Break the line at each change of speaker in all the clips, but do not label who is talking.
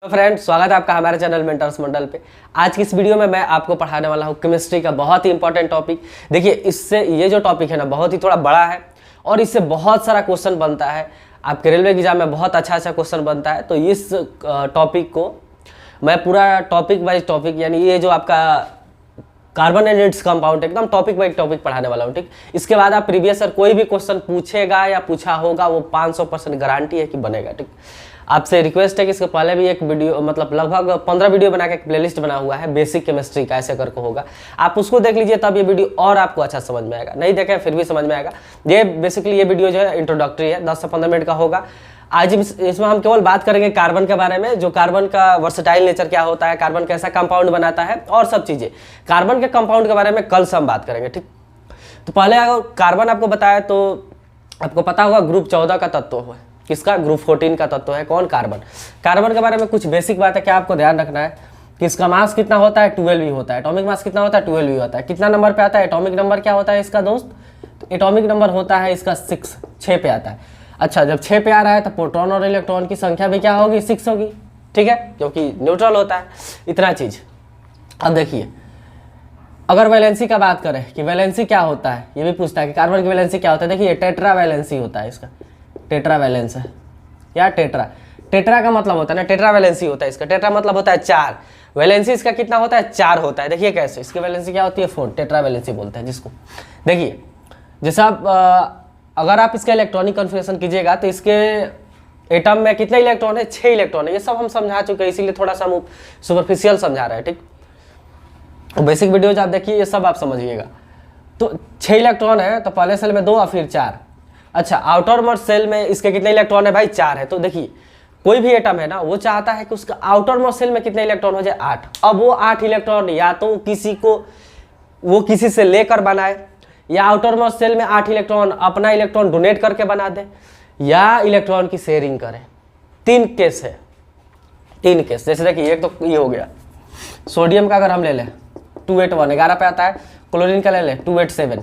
तो फ्रेंड्स, स्वागत है आपका हमारे चैनल मेंटर्स मंडल पे। आज की इस वीडियो में मैं आपको पढ़ाने वाला हूँ केमिस्ट्री का बहुत ही इंपॉर्टेंट टॉपिक। देखिए, इससे ये जो टॉपिक है ना बहुत ही थोड़ा बड़ा है और इससे बहुत सारा क्वेश्चन बनता है। आपके रेलवे एग्जाम में बहुत अच्छा क्वेश्चन बनता है। तो इस टॉपिक को मैं पूरा टॉपिक वाइज टॉपिक, यानी ये जो आपका कार्बन एंड इट्स कंपाउंड एकदम टॉपिक बाई टॉपिक पढ़ाने वाला हूँ। ठीक, इसके बाद आप प्रीवियस ईयर कोई भी क्वेश्चन पूछेगा या पूछा होगा वो 500% गारंटी है कि बनेगा। ठीक, आपसे रिक्वेस्ट है कि इसके पहले भी एक वीडियो, मतलब लगभग 15 वीडियो बना के एक प्लेलिस्ट बना हुआ है बेसिक केमिस्ट्री का, ऐसे करके होगा, आप उसको देख लीजिए, तब ये वीडियो और आपको अच्छा समझ में आएगा। नहीं देखें फिर भी समझ में आएगा। ये बेसिकली ये वीडियो जो है इंट्रोडक्टरी है, 10 से 15 मिनट का होगा। आज इसमें हम केवल बात करेंगे कार्बन के बारे में, जो कार्बन का वर्सेटाइल नेचर क्या होता है, कार्बन कैसा कंपाउंड बनाता है और सब चीज़ें। कार्बन के कंपाउंड के बारे में कल से हम बात करेंगे। ठीक, तो पहले अगर कार्बन आपको बताया तो आपको पता होगा ग्रुप 14 का तत्व है। किसका? ग्रुप 14 का तत्व है कौन? कार्बन। कार्बन के बारे में कुछ बेसिक बात है, क्या आपको ध्यान रखना है कि इसका मास कितना होता है? 12 ही होता है। एटॉमिक मास कितना होता है? 12 ही होता है। कितना नंबर पे आता है? एटॉमिक नंबर क्या होता है इसका दोस्त? तो एटॉमिक नंबर होता है इसका 6 पे आता है। अच्छा, जब 6 पे आ रहा है तो प्रोटॉन और इलेक्ट्रॉन की संख्या भी क्या होगी? 6 होगी। ठीक है, क्योंकि न्यूट्रल होता है। इतना चीज। अब देखिए, अगर वैलेंसी का बात करें कि वैलेंसी क्या होता है, ये भी पूछता है कि कार्बन की वैलेंसी क्या होता है। देखिए, टेट्रा वैलेंसी होता है इसका। टेट्रा वैलेंस है या टेट्रा का मतलब होता है ना, टेट्रा वैलेंसी होता है इसका। टेट्रा मतलब होता है 4। वैलेंसी इसका कितना होता है? 4 होता है। देखिए कैसे, इसकी वैलेंसी क्या होती है? 4। टेट्रा वैलेंसी बोलते हैं जिसको। देखिए, जैसे आप अगर आप इसका इलेक्ट्रॉनिक कन्फिगरेशन कीजिएगा तो इसके एटम में कितने इलेक्ट्रॉन है? 6 इलेक्ट्रॉन है। ये सब हम समझा चुके हैं, इसीलिए थोड़ा सा हम सुपरफिशियल समझा रहे हैं। ठीक, बेसिक वीडियोज आप देखिए, ये सब आप समझिएगा। तो 6 इलेक्ट्रॉन है, तो पहले सेल में 2 और फिर 4। अच्छा, आउटर मोस्ट सेल में इसके कितने इलेक्ट्रॉन है भाई? 4 है। तो देखिए, कोई भी एटम है ना, वो चाहता है कि उसका आउटर मोस्ट सेल में कितने इलेक्ट्रॉन हो जाए? 8। अब वो 8 इलेक्ट्रॉन या तो किसी से लेकर बनाए, या आउटर मोस्ट सेल में 8 इलेक्ट्रॉन अपना इलेक्ट्रॉन डोनेट करके बना दे, या इलेक्ट्रॉन की शेयरिंग करे। 3 केस है, 3 केस। जैसे देखिए, एक तो ये हो गया सोडियम का, अगर हम ले लें 281, 11 पे आता है। क्लोरीन का ले लें 287।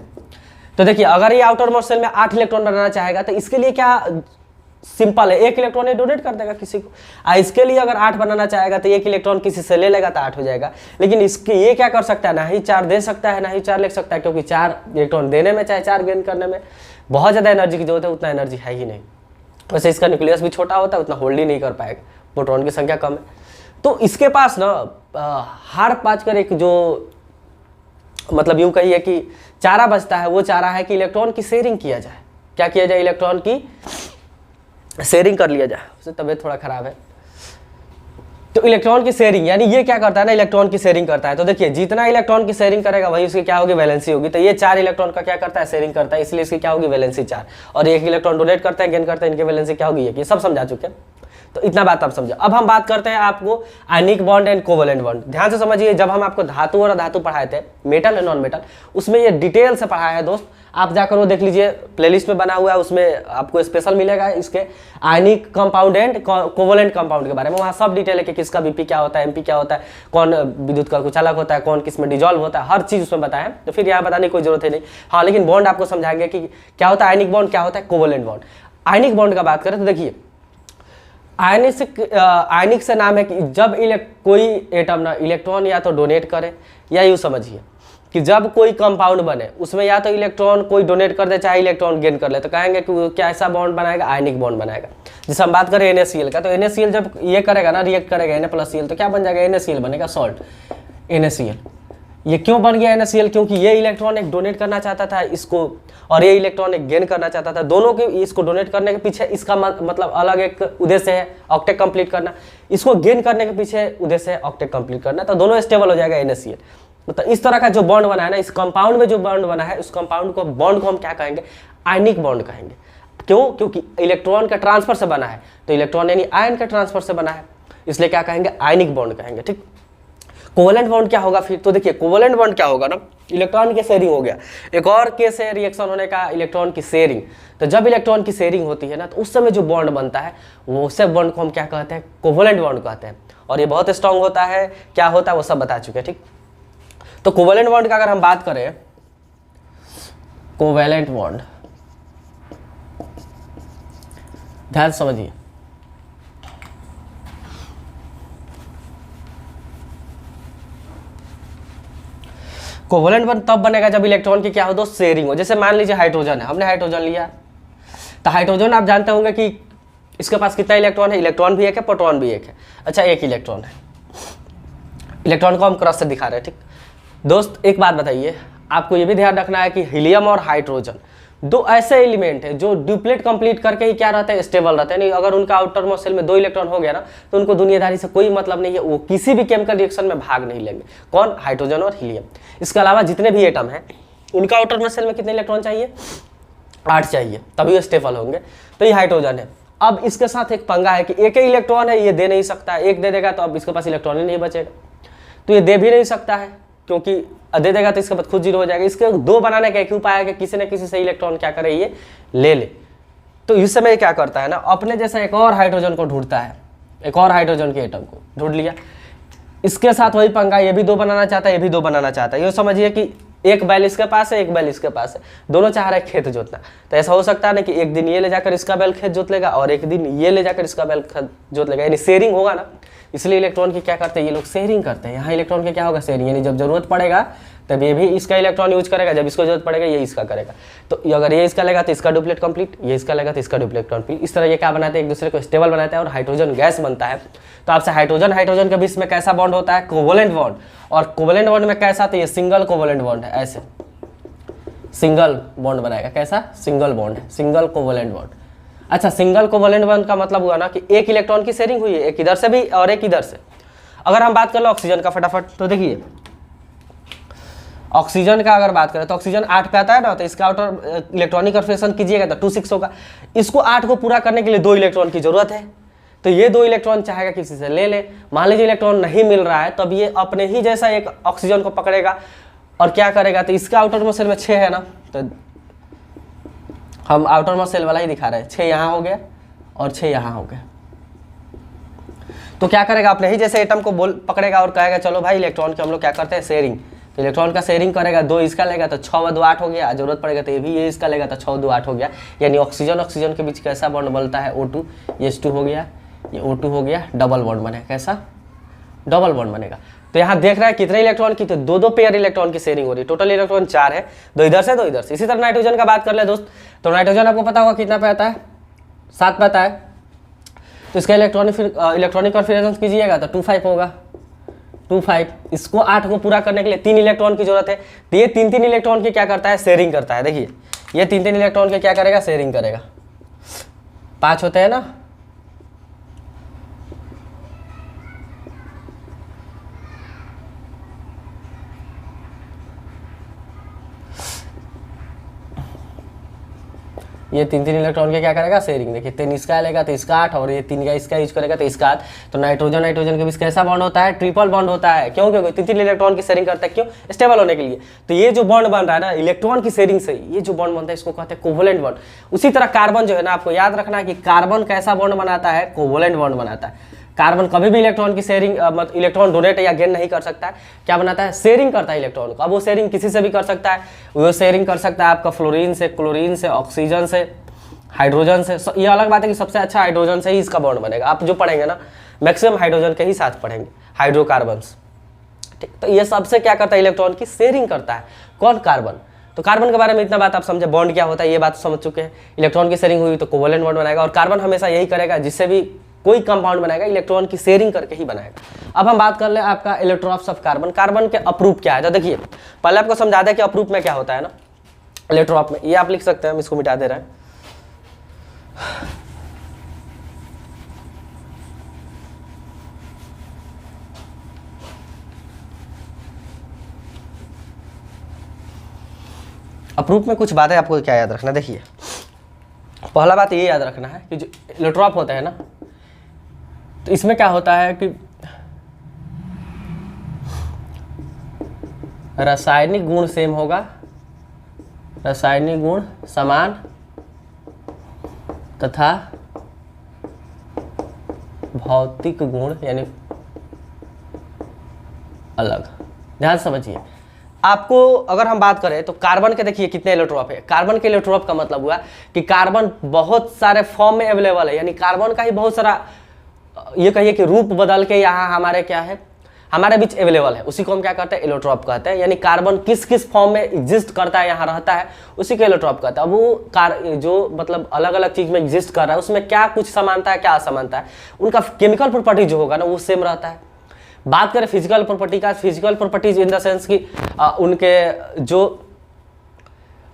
तो देखिए, अगर ये आउटर मोस्ट सेल में 8 इलेक्ट्रॉन बनाना चाहेगा तो इसके लिए क्या सिंपल है, 1 इलेक्ट्रॉन ये डोनेट कर देगा किसी को। इसके लिए अगर 8 बनाना चाहेगा तो 1 इलेक्ट्रॉन किसी से ले लेगा तो 8 हो जाएगा। लेकिन इसके ये क्या कर सकता है, ना ही 4 दे सकता है ना ही 4 ले सकता है, क्योंकि 4 इलेक्ट्रॉन देने में चाहे 4 गेन करने में बहुत ज़्यादा एनर्जी की जरूरत है, उतना एनर्जी है ही नहीं। वैसे इसका न्यूक्लियस भी छोटा होता है, उतना होल्ड ही नहीं कर पाएगा, प्रोटॉन की संख्या कम है। तो इसके पास ना हर 5 कर एक जो, मतलब यूं कहिए कि चारा बचता है, वो चारा है कि इलेक्ट्रॉन की शेयरिंग किया जाए। क्या किया जाए? इलेक्ट्रॉन की शेयरिंग कर लिया जाए। उससे तबीयत थोड़ा खराब है। तो इलेक्ट्रॉन की शेयरिंग, यानी ये क्या करता है ना, इलेक्ट्रॉन की शेयरिंग करता है। तो देखिए, जितना इलेक्ट्रॉन की शेयरिंग करेगा वही उसकी क्या होगी? वैलेंसी होगी। तो ये 4 इलेक्ट्रॉन का क्या करता है? शेयरिंग करता है, इसलिए इसकी क्या होगी? वैलेंसी 4। और 1 इलेक्ट्रॉन डोनेट करते हैं, गेन करते हैं, इनकी वैलेंसी क्या होगी? ये सब समझा चुके हैं। तो इतना बात आप समझो। अब हम बात करते हैं आपको ionic bond and covalent bond. ध्यान से समझिए, जब हम आपको धातु और अधातु पढ़ाए थे, मेटल एंड नॉन मेटल, उसमें ये डिटेल से पढ़ाया है दोस्त। आप जाकर वो देख लीजिए, प्लेलिस्ट में बना हुआ है, उसमें आपको स्पेशल मिलेगा इसके ionic compound and covalent compound के बारे में। वहाँ सब डिटेल है कि किसका बीपी क्या होता है, एमपी क्या होता है, कौन विद्युत का कुचालक होता है, कौन किस में डिजॉल्व होता है, हर चीज़ उसमें बताया है। तो फिर यहाँ बताने की कोई जरूरत है नहीं। हाँ, लेकिन बॉन्ड आपको समझाएंगे कि क्या होता है आयनिक बॉन्ड, क्या होता है कोवेलेंट बॉन्ड। आयनिक बॉन्ड का बात करें तो देखिए, आयनिक से नाम है कि जब कोई एटम ना इलेक्ट्रॉन या तो डोनेट करे, या यूँ समझिए कि जब कोई कंपाउंड बने उसमें या तो इलेक्ट्रॉन कोई डोनेट कर दे चाहे इलेक्ट्रॉन गेन कर ले, तो कहेंगे कि क्या ऐसा बॉन्ड बनाएगा? आयनिक बॉन्ड बनाएगा। जैसे हम बात करें NaCl का, तो NaCl जब ये करेगा ना, रिएक्ट करेगा Na+Cl, तो क्या बन जाएगा? NaCl बनेगा, सॉल्ट NaCl। ये क्यों बन गया NaCl? क्योंकि ये इलेक्ट्रॉन एक डोनेट करना चाहता था इसको, और ये इलेक्ट्रॉन एक गेन करना चाहता था। दोनों के इसको डोनेट करने के पीछे इसका मतलब अलग एक उद्देश्य है, ऑक्टेट कंप्लीट करना। इसको गेन करने के पीछे उद्देश्य है ऑक्टेट कंप्लीट करना। तो दोनों स्टेबल हो जाएगा NaCl। मतलब इस तरह का जो बॉन्ड बना है ना, इस कंपाउंड में जो बॉन्ड बना है, उस कंपाउंड को बॉन्ड को हम क्या कहेंगे? आयनिक बॉन्ड कहेंगे। क्यों? क्योंकि इलेक्ट्रॉन का ट्रांसफर से बना है, तो इलेक्ट्रॉन यानी आयन का ट्रांसफर से बना है, इसलिए क्या कहेंगे? आयनिक बॉन्ड कहेंगे। ठीक, कोवेलेंट बॉन्ड क्या होगा फिर? तो देखिए, कोवेलेंट बॉन्ड क्या होगा ना, इलेक्ट्रॉन की शेयरिंग हो गया। एक और केस है रिएक्शन होने का, इलेक्ट्रॉन की शेयरिंग। तो जब इलेक्ट्रॉन की शेयरिंग होती है ना, तो उस समय जो बॉन्ड बनता है वो उस बॉन्ड को हम क्या कहते हैं? कोवेलेंट बॉन्ड कहते हैं। और ये बहुत स्ट्रांग होता है। क्या होता है वो सब बता चुके हैं। ठीक, तो कोवेलेंट बॉन्ड का अगर हम बात करें, कोवेलेंट बॉन्ड ध्यान समझिए, कोवलेंट बॉन्ड तब बनेगा जब इलेक्ट्रॉन की क्या हो दोस्त, शेयरिंग हो। जैसे मान लीजिए हाइड्रोजन है, हमने हाइड्रोजन लिया, तो हाइड्रोजन आप जानते होंगे कि इसके पास कितना इलेक्ट्रॉन है, इलेक्ट्रॉन भी एक है, प्रोटॉन भी एक है। अच्छा, एक इलेक्ट्रॉन है, इलेक्ट्रॉन को हम क्रॉस से दिखा रहे हैं, ठीक दोस्त। एक बात बताइए, आपको ये भी ध्यान रखना है कि हीलियम और हाइड्रोजन दो ऐसे एलिमेंट है जो ड्यूप्लेट कंप्लीट करके ही क्या रहते हैं, स्टेबल रहते हैं। नहीं, अगर उनका आउटर मोस्ट शेल में 2 इलेक्ट्रॉन हो गया ना, तो उनको दुनियादारी से कोई मतलब नहीं है, वो किसी भी केमिकल रिएक्शन में भाग नहीं लेंगे। कौन, हाइड्रोजन और हीलियम। इसके अलावा जितने भी एटम हैं उनका आउटर मोस्ट शेल में कितने इलेक्ट्रॉन चाहिए, 8 चाहिए, तभी वो स्टेबल होंगे। तो ये हाइड्रोजन है। अब इसके साथ एक पंगा है कि एक ही इलेक्ट्रॉन है, ये दे नहीं सकता, एक दे देगा तो अब इसके पास इलेक्ट्रॉन ही नहीं बचेगा, तो ये दे भी नहीं सकता है, क्योंकि दे देगा तो इसके बाद खुद 0 हो जाएगा। इसके 2 बनाने का एक ही उपाय है कि किसी न किसी से इलेक्ट्रॉन क्या करे, ये ले ले। तो इस समय क्या करता है ना, अपने जैसा एक और हाइड्रोजन को ढूंढता है, एक और हाइड्रोजन के एटम को ढूंढ लिया। इसके साथ वही पंगा, ये भी 2 बनाना चाहता है, ये भी 2 बनाना चाहता है। ये समझिए कि एक बैल इसके पास है, एक बैल इसके पास है, दोनों चाह रहे हैं खेत जोतना। तो ऐसा हो सकता है ना कि एक दिन ये ले जाकर इसका बैल खेत जोत लेगा और एक दिन ये ले जाकर इसका बैल खेत जोत लेगा, यानी शेयरिंग होगा ना। इसलिए इलेक्ट्रॉन की क्या करते हैं ये लोग, शेयरिंग करते हैं। यहाँ इलेक्ट्रॉन का क्या होगा, शेयरिंग, यानी जब जरूरत पड़ेगा तब ये भी इसका इलेक्ट्रॉन यूज करेगा, जब इसको जरूरत पड़ेगा ये इसका करेगा। तो अगर ये इसका लेगा तो इसका डुप्लेट कंप्लीट, ये इसका लेगा तो इसका डुप्लेट कंप्लीट। इस तरह ये क्या बनाते हैं, एक दूसरे को स्टेबल बनाते हैं और हाइड्रोजन गैस बनता है। तो आपसे हाइड्रोजन के बीच में कैसा बॉन्ड होता है, कोवलेंट बॉन्ड। और कोवलेंट बॉन्ड में कैसा, तो ये सिंगल कोवलेंट बॉन्ड है, ऐसे सिंगल बॉन्ड बनाएगा। कैसा, सिंगल बॉन्ड है, सिंगल कोवलेंट बॉन्ड। अच्छा, सिंगल कोवलेंट बॉन्ड का मतलब हुआ ना कि एक इलेक्ट्रॉन की शेयरिंग हुई है, एक इधर से भी और एक इधर से। अगर हम बात कर लो ऑक्सीजन का फटाफट, तो देखिए ऑक्सीजन का अगर बात करें तो ऑक्सीजन 8 पे आता है ना, तो इसका आउटर इलेक्ट्रॉनिक कन्फर्मेशन कीजिएगा तो 2 6 होगा। इसको 8 को पूरा करने के लिए 2 इलेक्ट्रॉन की जरूरत है, तो ये 2 इलेक्ट्रॉन चाहेगा किसी से ले ले। मान लीजिए इलेक्ट्रॉन नहीं मिल रहा है, तब ये अपने ही जैसा एक ऑक्सीजन को पकड़ेगा और क्या करेगा, तो इसका आउटर मोस्ट शेल में 6 है ना, तो हम आउटर मोस्ट शेल वाला ही दिखा रहे हैं, 6 यहाँ हो गया और 6 यहाँ हो गया। तो क्या करेगा, अपने ही जैसे एटम को पकड़ेगा और कहेगा चलो भाई इलेक्ट्रॉन की हम लोग क्या करते हैं, शेयरिंग। तो इलेक्ट्रॉन का शेयरिंग करेगा, 2 इसका लेगा तो 6 व 2 8 हो गया, जरूरत पड़ेगा तो ये भी ये इसका लेगा तो 6 2 8 हो गया। यानी ऑक्सीजन के बीच कैसा बॉन्ड बनता है, O2, ये H2 हो गया, ये O2 हो गया, डबल बॉन्ड बनेगा। कैसा, डबल बॉन्ड बनेगा। तो यहाँ देख रहा है कितने इलेक्ट्रॉन की, तो 2 पेयर इलेक्ट्रॉन की शेयरिंग हो रही है, टोटल इलेक्ट्रॉन 4 है, 2 इधर से 2 इधर से। इसी तरह नाइट्रोजन का बात कर ले दोस्त, तो नाइट्रोजन आपको पता होगा कितना पे आता है, 7 पे आता है। तो इसका इलेक्ट्रॉनिक कॉन्फिगरेशन कीजिएगा तो 2 5 होगा, 2 5। इसको 8 को पूरा करने के लिए 3 इलेक्ट्रॉन की जरूरत है, तो ये 3 इलेक्ट्रॉन की क्या करता है, शेयरिंग करता है। देखिए ये 3 इलेक्ट्रॉन के क्या करेगा, शेयरिंग करेगा। 5 होते हैं ना, ये 3 इलेक्ट्रॉन के क्या करेगा, शेयरिंग। देखिए 3 इसका लेगा तो इसका 8, और ये 3 का इसका यूज करेगा तो इसका 8। तो नाइट्रोजन के बीच कैसा बॉन्ड होता है, ट्रिपल बॉन्ड होता है। क्यों, क्योंकि 3 इलेक्ट्रॉन की शेयरिंग करता है, क्यों, स्टेबल होने के लिए। तो ये जो बॉन्ड बन रहा है ना इलेक्ट्रॉन की शेयरिंग से, ये जो बॉन्ड बनता है इसको कहते हैं कोवलेंट बॉन्ड। उसी तरह कार्बन जो है ना, आपको याद रखना है कि कार्बन कैसा बॉन्ड बनाता है, कोवलेंट बॉन्ड बनाता है। कार्बन कभी भी इलेक्ट्रॉन की शेयरिंग इलेक्ट्रॉन डोनेट या गेन नहीं कर सकता है, क्या बनाता है, शेयरिंग करता है इलेक्ट्रॉन को। अब वो शेयरिंग किसी से भी कर सकता है, वो शेयरिंग कर सकता है आपका फ्लोरीन से, क्लोरीन से, ऑक्सीजन से, हाइड्रोजन से। ये अलग बात है कि सबसे अच्छा हाइड्रोजन से ही इसका बॉन्ड बनेगा। आप जो पढ़ेंगे ना मैक्सिमम हाइड्रोजन के ही साथ पढ़ेंगे, हाइड्रोकार्बन्स, ठीक। तो ये सबसे क्या करता है, इलेक्ट्रॉन की शेयरिंग करता है। कौन, कार्बन। तो कार्बन के बारे में इतना बात आप समझे, बॉन्ड क्या होता है ये बात समझ चुके हैं। इलेक्ट्रॉन की शेयरिंग हुई तो कोवलेंट बॉन्ड बनाएगा, और कार्बन हमेशा यही करेगा, जिससे भी कोई कंपाउंड बनाएगा इलेक्ट्रॉन की शेयरिंग करके ही बनाएगा। अब हम बात कर ले आपका इलेक्ट्रॉन्स ऑफ कार्बन। कार्बन के अप्रूप क्या है, तो देखिए पहले आपको समझा दें कि अप्रूप में क्या होता है ना, इलेक्ट्रॉप में ये आप लिख सकते हैं, हम इसको मिटा दे रहे हैं। अप्रूप में कुछ बातें आपको क्या याद रखना, देखिए पहला बात ये याद रखना है कि जो इलेक्ट्रॉप होता है ना, तो इसमें क्या होता है कि रासायनिक गुण सेम होगा, रासायनिक गुण समान तथा भौतिक गुण यानी अलग। ध्यान समझिए, आपको अगर हम बात करें तो कार्बन के देखिए कितने इलेक्ट्रॉप है। कार्बन के इलेक्ट्रॉप का मतलब हुआ कि कार्बन बहुत सारे फॉर्म में अवेलेबल है, यानी कार्बन का ही बहुत सारा ये कहिए कि रूप बदल के यहाँ हमारे क्या है, हमारे बीच अवेलेबल है, उसी को हम क्या कहते हैं, एलोट्रॉप कहते हैं। यानी कार्बन किस किस फॉर्म में एग्जिस्ट करता है, यहाँ रहता है, उसी को एलोट्रॉप कहता है। अब वो जो मतलब अलग अलग चीज में एग्जिस्ट कर रहा है, उसमें क्या कुछ समानता है, क्या असमानता है, उनका केमिकल प्रॉपर्टी जो होगा ना वो सेम रहता है। बात करें फिजिकल प्रॉपर्टी का, physical properties in the sense कि उनके जो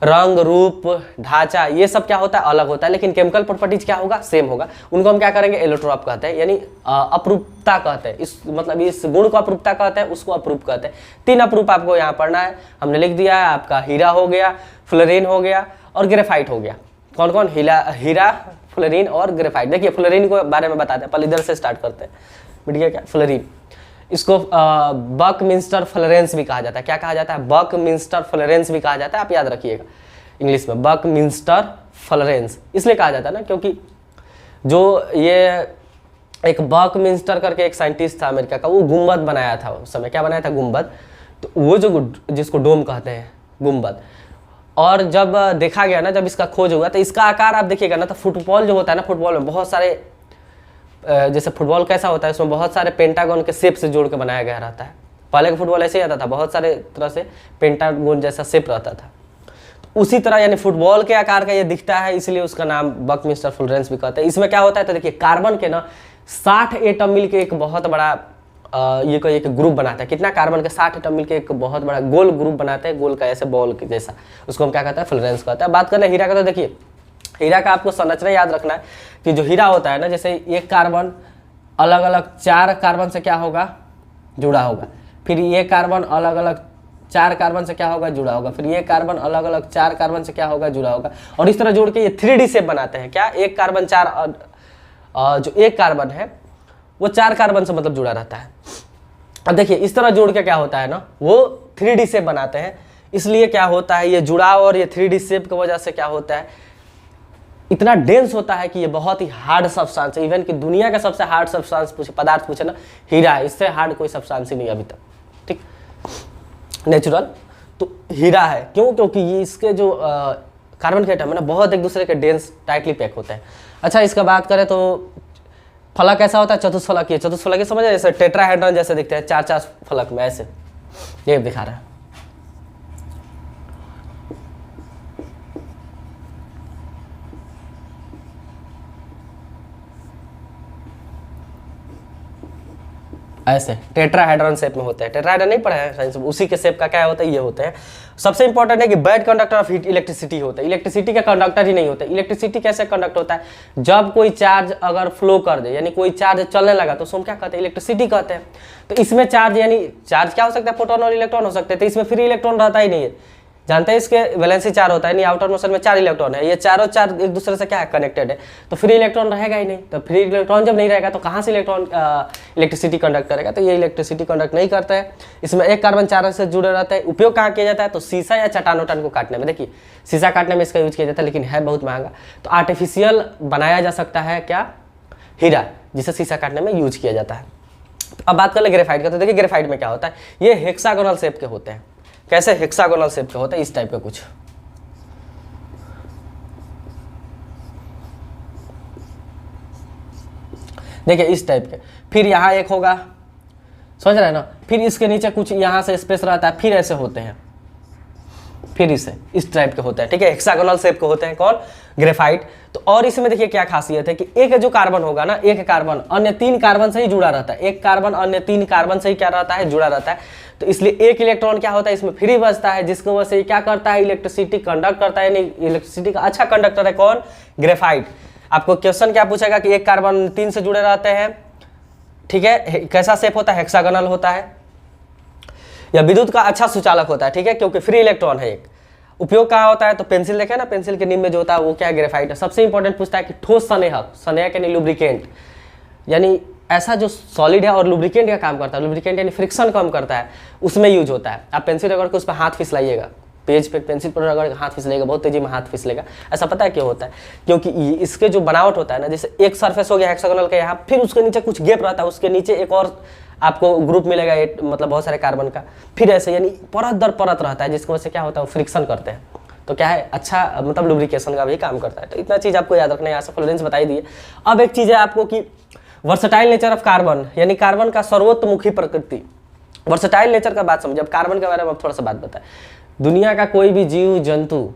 रंग, रूप, ढांचा, ये सब क्या होता है, अलग होता है, लेकिन केमिकल प्रॉपर्टीज क्या होगा, सेम होगा। उनको हम क्या करेंगे, एलोट्रॉप कहते हैं, यानी अपरूपता कहते हैं। इस मतलब इस गुण को अपरूपता कहते हैं, उसको अपरूप कहते हैं। 3 अपरूप आपको यहाँ पढ़ना है, हमने लिख दिया है। आपका हीरा हो गया, फ्लोरीन हो गया और ग्रेफाइट हो गया। कौन कौन, हीरा, फ्लोरीन और ग्रेफाइट। देखिए फ्लोरीन को बारे में बताते हैं, पहले इधर से स्टार्ट करते हैं। मिट गया क्या, फ्लोरीन। इसको बकमिंस्टर फ्लोरेंस भी कहा जाता है। क्या कहा जाता है, बकमिंस्टर फ्लोरेंस भी कहा जाता है, आप याद रखिएगा इंग्लिश में, बकमिंस्टर फ्लोरेंस इसलिए कहा जाता है ना, क्योंकि जो ये एक बकमिंस्टर करके एक साइंटिस्ट था अमेरिका का, वो गुम्बद बनाया था उस समय। क्या बनाया था, गुम्बद। तो वो जो जिसको डोम कहते हैं, गुम्बद। और जब देखा गया ना, जब इसका खोज हुआ, तो इसका आकार आप देखिएगा ना, तो फुटबॉल जो होता है ना, फुटबॉल में बहुत सारे जैसे फुटबॉल कैसा होता है, उसमें बहुत सारे पेंटागन के शेप से जोड़ के बनाया गया रहता है। पहले का फुटबॉल ऐसे ही आता था, बहुत सारे तरह से पेंटागन जैसा शेप रहता था। तो उसी तरह यानी फुटबॉल के आकार का ये दिखता है, इसलिए उसका नाम बकमिंस्टर फ्लोरेंस भी कहते हैं। इसमें क्या होता है, तो देखिए कार्बन के ना 60 एटम मिल के एक बहुत बड़ा ये कोई एक ग्रुप बनाता है। कितना, कार्बन के 60 एटम मिल के एक बहुत बड़ा गोल ग्रुप बनाते हैं, गोल का ऐसे बॉल के जैसा, उसको हम क्या कहते हैं, फ्लोरेंस कहते हैं। बात करें हीरा का, तो देखिए हीरा का आपको संरचना याद रखना है कि जो हीरा होता है ना, जैसे एक कार्बन अलग अलग 4 कार्बन से क्या होगा, जुड़ा होगा। फिर ये कार्बन अलग अलग 4 कार्बन से क्या होगा, जुड़ा होगा। फिर ये कार्बन अलग अलग 4 कार्बन से क्या होगा, जुड़ा होगा। और इस तरह जोड़ के ये 3D शेप बनाते हैं। क्या, एक कार्बन 4 जो एक कार्बन है वो 4 कार्बन से मतलब जुड़ा रहता है। अब देखिए इस तरह जोड़ के क्या होता है ना, वो 3D शेप बनाते हैं। इसलिए क्या होता है, ये जुड़ाव और ये 3D शेप की वजह से क्या होता है, इतना डेंस होता है कि ये बहुत ही हार्ड सब्सटेंस है। इवन कि दुनिया का सबसे हार्ड सब्सटेंस पूछे, पदार्थ पूछे ना, हीरा है। इससे हार्ड कोई सब्सटेंस ही नहीं अभी तक, ठीक, नेचुरल। तो हीरा है, क्यों, क्योंकि ये इसके जो कार्बन के एटम है ना, बहुत एक दूसरे के डेंस टाइटली पैक होते हैं। अच्छा, इसका बात करें तो फलक ऐसा होता है, चतुष्फलकीय। चतुष्फलकीय समझे, जैसे टेट्राहेड्रॉन जैसे दिखते हैं, 4-4 फलक में ऐसे, ये दिखा रहा है। ऐसे टेट्राहेड्रॉन शेप में होते हैं। टेट्राहेड्रॉन नहीं पढ़ा है साइंस में, उसी के शेप का क्या होता है, ये होते हैं। सबसे इंपॉर्टेंट है कि bad conductor of heat electricity होता है। इलेक्ट्रिसिटी का कंडक्टर ही नहीं होता। इलेक्ट्रिसिटी कैसे कंडक्ट होता है, जब कोई चार्ज अगर फ्लो कर दे, यानी कोई चार्ज चलने लगा, तो उसको हम क्या कहते हैं, इलेक्ट्रिसिटी कहते हैं। तो इसमें चार्ज, यानी चार्ज क्या हो सकता है, प्रोटॉन और इलेक्ट्रॉन हो सकते हैं। तो इसमें फ्री इलेक्ट्रॉन रहता ही नहीं है, जानते हैं, इसके वैलेंसी 4 होता है, नहीं, आउटर मोशन में 4 इलेक्ट्रॉन है। ये चारों चार एक दूसरे से क्या है, कनेक्टेड है। तो फ्री इलेक्ट्रॉन रहेगा ही नहीं। तो फ्री इलेक्ट्रॉन जब नहीं रहेगा तो कहाँ से इलेक्ट्रिसिटी कंडक्ट करेगा, तो ये इलेक्ट्रिसिटी कंडक्ट नहीं करता है। इसमें एक कार्बन 4 से जुड़े रहता है। उपयोग कहाँ किया जाता है, तो शीशा या चट्टान वटान को काटने में। देखिए शीशा काटने में इसका यूज किया जाता है, लेकिन है बहुत महंगा। तो आर्टिफिशियल बनाया जा सकता है क्या, हीरा, जिसे शीशा काटने में यूज किया जाता है। तो अब बात कर ले ग्रेफाइट का। तो देखिए ग्रेफाइट में क्या होता है, ये हेक्सागोनल शेप के होते हैं। कैसे, हेक्सागोनल शेप के होते हैं, इस टाइप के कुछ। देखिए इस टाइप के। फिर यहाँ एक होगा, समझ रहे हैं ना। फिर इसके नीचे कुछ यहाँ से स्पेस रहता है, फिर ऐसे होते हैं, फिर इसे इस टाइप के होते हैं, ठीक है। हेक्सागोनल शेप के होते हैं, कौन, ग्रेफाइट। तो और इसमें देखिए क्या खासियत है कि एक जो कार्बन होगा ना, एक कार्बन अन्य 3 कार्बन से ही जुड़ा रहता है। एक कार्बन अन्य 3 कार्बन से ही क्या रहता है, जुड़ा रहता है। तो इसलिए एक इलेक्ट्रॉन क्या होता है, इसमें फ्री बचता है, जिसकी वजह से क्या करता है, इलेक्ट्रिसिटी कंडक्ट करता है। यानी इलेक्ट्रिसिटी का अच्छा कंडक्टर है कौन, ग्रेफाइट। आपको क्वेश्चन क्या पूछेगा कि एक कार्बन 3 से जुड़े रहते हैं, ठीक है। कैसा शेप होता है, हेक्सागोनल होता है। या विद्युत का अच्छा सुचालक होता है, ठीक है, क्योंकि फ्री इलेक्ट्रॉन है एक। उपयोग कहाँ होता है, तो पेंसिल देखे ना, पेंसिल के निब में जो होता है वो क्या, ग्रेफाइट है। सबसे इंपॉर्टेंट पूछता है कि ठोस संनेहक, संनेहक यानी लुब्रिकेंट, यानी ऐसा जो सॉलिड है और लुब्रिकेंट का काम करता है। लुब्रिकेंट यानी फ्रिक्शन कम करता है, उसमें यूज होता है। आप पेंसिल रगड़ के उस पर हाथ फिसलाइएगा, पेज पे पेंसिल पर रगड़ के हाथ फिसलेगा, बहुत तेजी में हाथ फिसलेगा। ऐसा पता है क्यों होता है, क्योंकि इसके जो बनावट होता है ना, जैसे एक सरफेस हो गया हेक्सागोनल का यहाँ, फिर उसके नीचे कुछ गैप रहता है, उसके नीचे एक और आपको ग्रुप मिलेगा, मतलब बहुत सारे कार्बन का, फिर ऐसे यानी परत दर परत रहता है, जिसकी वजह से क्या होता है, वो फ्रिक्शन करते हैं। तो क्या है, अच्छा मतलब लुब्रिकेशन का भी काम करता है। तो इतना चीज़ आपको याद रखना है, यहाँ से फ्लोरेंस बताई दी है। अब एक चीज़ है आपको कि वर्सटाइल नेचर ऑफ कार्बन, यानी कार्बन का सर्वोत्तमुखी प्रकृति। वर्सेटाइल नेचर का बात समझे। अब कार्बन के बारे में अब थोड़ा सा बात बताएं। दुनिया का कोई भी जीव जंतु,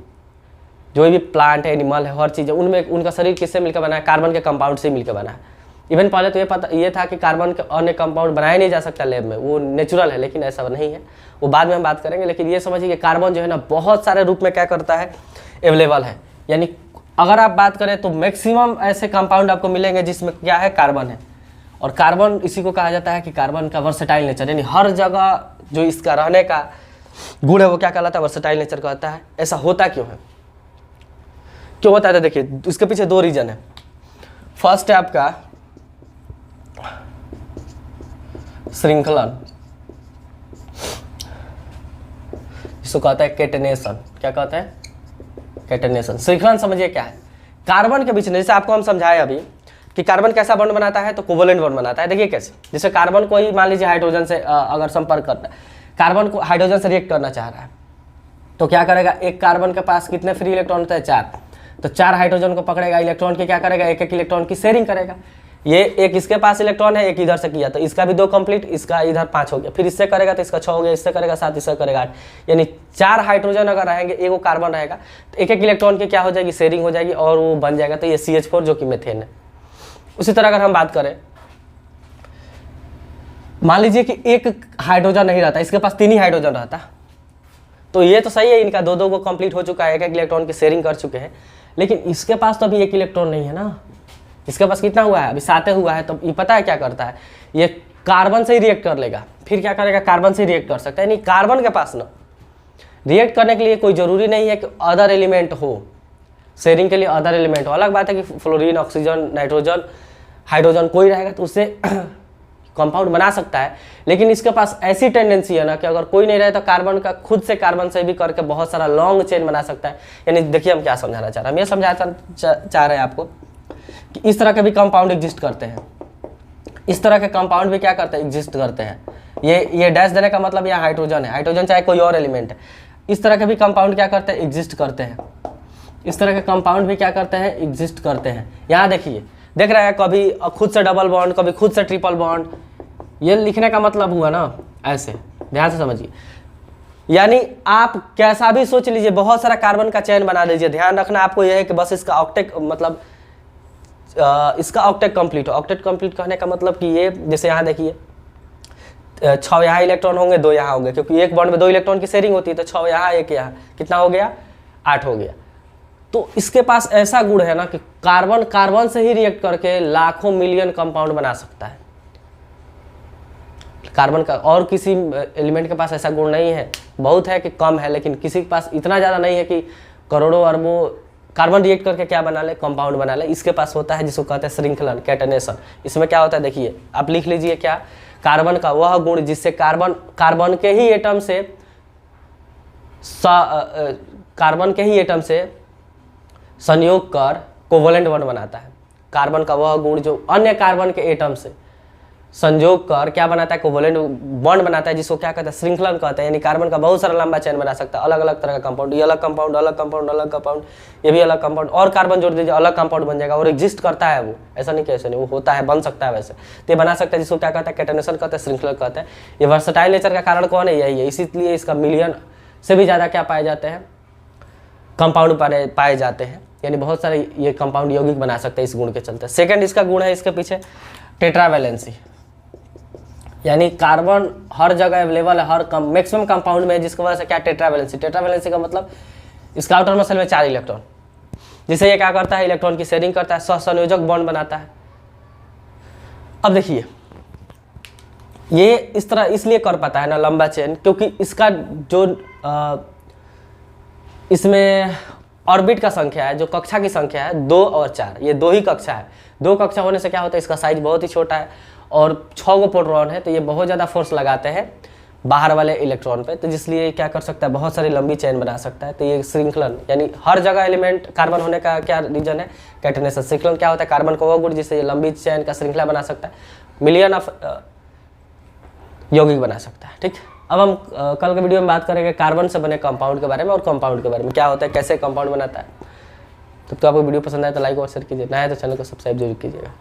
जो भी प्लांट है, एनिमल है, हर चीज़ है, उनमें उनका शरीर किससे मिलकर बना है? कार्बन के कंपाउंड से मिलकर बना है। इवन पहले तो ये था कि कार्बन के अन्य कंपाउंड बनाया नहीं जा सकता लैब में, वो नेचुरल है, लेकिन ऐसा नहीं है, वो बाद में हम बात करेंगे। लेकिन ये समझिए कि कार्बन जो है ना बहुत सारे रूप में क्या करता है, अवेलेबल है। यानी अगर आप बात करें तो मैक्सिमम ऐसे कंपाउंड आपको मिलेंगे जिसमें क्या है, कार्बन है। और कार्बन इसी को कहा जाता है कि कार्बन का वर्सेटाइल नेचर, यानी हर जगह जो इसका रहने का गुण है वो क्या कहलाता है, वर्सेटाइल नेचर कहता है। ऐसा होता क्यों है, क्यों होता है? तो देखिए इसके पीछे दो रीजन है। फर्स्ट है आपका श्रृंखलन, इसको कहता है केटेनेशन। क्या कहता है? केटेनेशन। श्रृंखलन समझिए क्या है, कार्बन के बीच में, जैसे आपको हम समझाए अभी कि कार्बन कैसा बॉन्ड बनाता है, तो कोवलेंट बॉन्ड बनाता है। देखिए कैसे, जैसे कार्बन को ही मान लीजिए हाइड्रोजन से अगर संपर्क करता है, कार्बन को हाइड्रोजन से रिएक्ट करना चाह रहा है, तो क्या करेगा, एक कार्बन के पास कितने फ्री इलेक्ट्रॉन होते हैं? 4। तो 4 हाइड्रोजन को पकड़ेगा, इलेक्ट्रॉन की क्या करेगा, एक एक इलेक्ट्रॉन की शेयरिंग करेगा। ये एक इसके पास इलेक्ट्रॉन है, एक इधर से किया तो इसका भी 2 कंप्लीट, इसका इधर 5 हो गया, फिर इससे करेगा तो इसका 6 हो गया, इससे करेगा 7, इससे करेगा 8। यानी 4 हाइड्रोजन अगर रहेंगे, एक कार्बन रहेगा, तो एक एक इलेक्ट्रॉन की क्या हो जाएगी, शेयरिंग हो जाएगी और वो बन जाएगा, तो ये CH4 जो कि मीथेन है। उसी तरह अगर हम बात करें, मान लीजिए कि एक हाइड्रोजन नहीं रहता, इसके पास 3 ही हाइड्रोजन रहता, तो ये तो सही है, इनका 2-2 को कंप्लीट हो चुका है, एक एक इलेक्ट्रॉन की शेयरिंग कर चुके हैं। लेकिन इसके पास तो अभी 1 इलेक्ट्रॉन नहीं है ना, इसके पास कितना हुआ है, अभी 7 हुआ है। तो ये पता है क्या करता है, ये कार्बन से ही रिएक्ट कर लेगा, फिर क्या करेगा, कार्बन से रिएक्ट कर सकता है। यानी कार्बन के पास ना रिएक्ट करने के लिए कोई जरूरी नहीं है कि अदर एलिमेंट हो, शेयरिंग के लिए अदर एलिमेंट हो। अलग बात है कि फ्लोरीन, ऑक्सीजन, नाइट्रोजन, हाइड्रोजन कोई रहेगा तो उससे कंपाउंड बना सकता है। लेकिन इसके पास ऐसी टेंडेंसी है ना कि अगर कोई नहीं रहे तो कार्बन का खुद से कार्बन से भी करके बहुत सारा लॉन्ग चेन बना सकता है। यानी देखिए हम क्या समझाना चाह रहे हैं, हम ये समझाना चाह रहे हैं आपको कि इस तरह के भी कंपाउंड एग्जिस्ट करते हैं, इस तरह के कंपाउंड भी क्या करते हैं, एग्जिस्ट करते हैं। ये डैश देने का मतलब यहाँ हाइड्रोजन है, हाइड्रोजन चाहे कोई और एलिमेंट है। इस तरह के भी कंपाउंड क्या करते हैं, एग्जिस्ट करते हैं। इस तरह के कंपाउंड भी क्या करते हैं, एग्जिस्ट करते हैं। यहाँ देखिए, देख रहे हैं, कभी खुद से डबल बॉन्ड, कभी खुद से ट्रिपल बॉन्ड। ये लिखने का मतलब हुआ ना ऐसे, ध्यान से समझिए। यानी आप कैसा भी सोच लीजिए, बहुत सारा कार्बन का चैन बना लीजिए, ध्यान रखना आपको यह है कि बस इसका ऑक्टेट मतलब इसका ऑक्टेट कंप्लीट हो। ऑक्टेट कंप्लीट कहने का मतलब कि ये, जैसे यहाँ देखिए 6 यहाँ इलेक्ट्रॉन होंगे, 2 यहाँ होंगे, क्योंकि एक बॉन्ड में 2 इलेक्ट्रॉन की शेयरिंग होती है, तो 6 यहाँ 1 यहाँ, कितना हो गया, 8 हो गया। तो इसके पास ऐसा गुण है ना कि कार्बन कार्बन से ही रिएक्ट करके लाखों मिलियन कंपाउंड बना सकता है। कार्बन का और किसी एलिमेंट के पास ऐसा गुण नहीं है, बहुत है कि कम है, लेकिन किसी के पास इतना ज़्यादा नहीं है कि करोड़ों अरबों कार्बन रिएक्ट करके क्या बना ले, कंपाउंड बना ले। इसके पास होता है जिसको कहते हैं श्रृंखलन, कैटेनेशन। इसमें क्या होता है, देखिए आप लिख लीजिए क्या, कार्बन का वह गुण जिससे कार्बन के ही एटम से संयोग कर कोवलेंट बॉन्ड बनाता है। कार्बन का वह गुण जो अन्य कार्बन के एटम से संयोग कर क्या बनाता है, कोवलेंट बॉन्ड बनाता है, जिसको क्या कहते हैं, श्रृंखलन कहते हैं। यानी कार्बन का बहुत सारा लंबा चेन बना सकता है, अलग अलग तरह का कंपाउंड, ये अलग कंपाउंड, अलग कंपाउंड, अलग कंपाउंड, ये भी अलग कंपाउंड, और कार्बन जोड़ दीजिए अलग कंपाउंड बन जाएगा। और एग्जिस्ट करता है वो, ऐसा नहीं कैसे नहीं, वो होता है, बन सकता है वैसे, तो ये बना सकता है, जिसको क्या कहता है, कैटेनेशन कहते हैं, श्रृंखलन कहते हैं। ये वर्सेटाइल नेचर का कारण कौन है, यही है। इसीलिए इसका मिलियन से भी ज़्यादा क्या पाए जाते हैं, कंपाउंड पाए जाते हैं। यानी बहुत सारे ये कंपाउंड यौगिक बना सकते हैं इस गुण के चलते। सेकंड इसका गुण है इसके पीछे टेट्रावैलेंसी, यानी कार्बन हर जगह अवेलेबल है, हर मैक्सिमम कंपाउंड में, जिसकी वजह से क्या, टेट्रावैलेंसी। टेट्रावैलेंसी का मतलब इसका आउटर मसल में 4 इलेक्ट्रॉन, जिसे ये क्या करता है, इलेक्ट्रॉन की शेयरिंग करता है, सहसंयोजक बॉन्ड बनाता है। अब देखिए ये इस तरह इसलिए कर पाता है ना लंबा चेन, क्योंकि इसका जो इसमें ऑर्बिट का संख्या है, जो कक्षा की संख्या है 2 और 4, ये 2 ही कक्षा है। 2 कक्षा होने से क्या होता है, इसका साइज बहुत ही छोटा है और 6 गो प्रोटॉन है, तो ये बहुत ज़्यादा फोर्स लगाते हैं बाहर वाले इलेक्ट्रॉन पे, तो जिसलिए क्या कर सकता है, बहुत सारी लंबी चेन बना सकता है। तो ये श्रृंखलन, यानी हर जगह एलिमेंट कार्बन होने का क्या रीजन है, कैटेनेशन। श्रृंखलन क्या होता है, कार्बन का वो गुण जिससे ये लंबी चेन का श्रृंखला बना सकता है, मिलियन ऑफ यौगिक बना सकता है। ठीक, अब हम कल के वीडियो में बात करेंगे कार्बन से बने कंपाउंड के बारे में और कंपाउंड के बारे में, क्या होता है, कैसे कंपाउंड बनाता है। तो आपको वीडियो पसंद आए तो लाइक और शेयर कीजिए, नया है तो चैनल को सब्सक्राइब जरूर कीजिएगा।